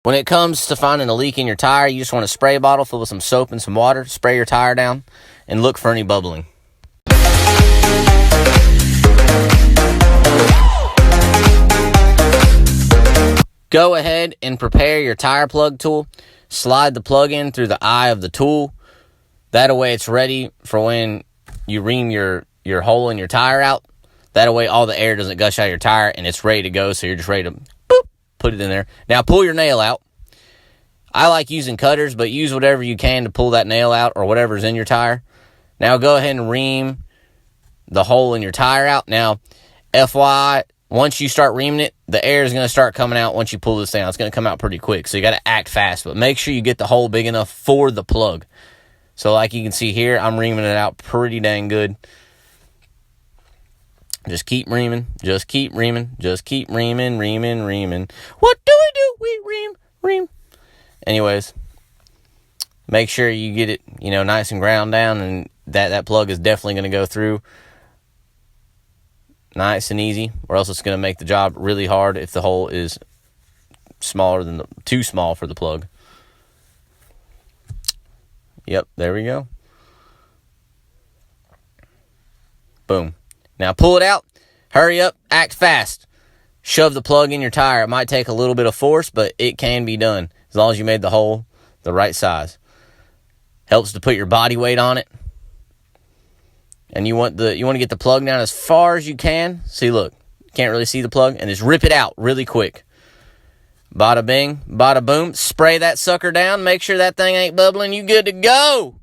When it comes to finding a leak in your tire, you just want a spray bottle filled with some soap and some water, spray your tire down, and look for any bubbling. Go ahead and prepare your tire plug tool. Slide the plug in through the eye of the tool. That way it's ready for when you ream your hole in your tire out. That way all the air doesn't gush out of your tire and it's ready to go, so you're just ready to boop, put it in there. Now pull your nail out. I like using cutters, but use whatever you can to pull that nail out or whatever's in your tire. Now go ahead and ream the hole in your tire out. Now, FYI, once you start reaming it, the air is going to start coming out once you pull this down. It's going to come out pretty quick, so you got to act fast. But make sure you get the hole big enough for the plug. So like you can see here, I'm reaming it out pretty dang good. Just keep reaming. Just keep reaming. Just keep reaming, reaming, reaming. What do we do? We ream. Anyways, make sure you get it, nice and ground down, and that plug is definitely going to go through nice and easy, or else it's going to make the job really hard if the hole is too small for the plug. Yep, there we go. Boom. Now pull it out. Hurry up. Act fast. Shove the plug in your tire. It might take a little bit of force, but it can be done as long as you made the hole the right size. Helps to put your body weight on it. And you want to get the plug down as far as you can. See, look, you can't really see the plug, and just rip it out really quick. Bada bing, bada boom. Spray that sucker down. Make sure that thing ain't bubbling. You good to go.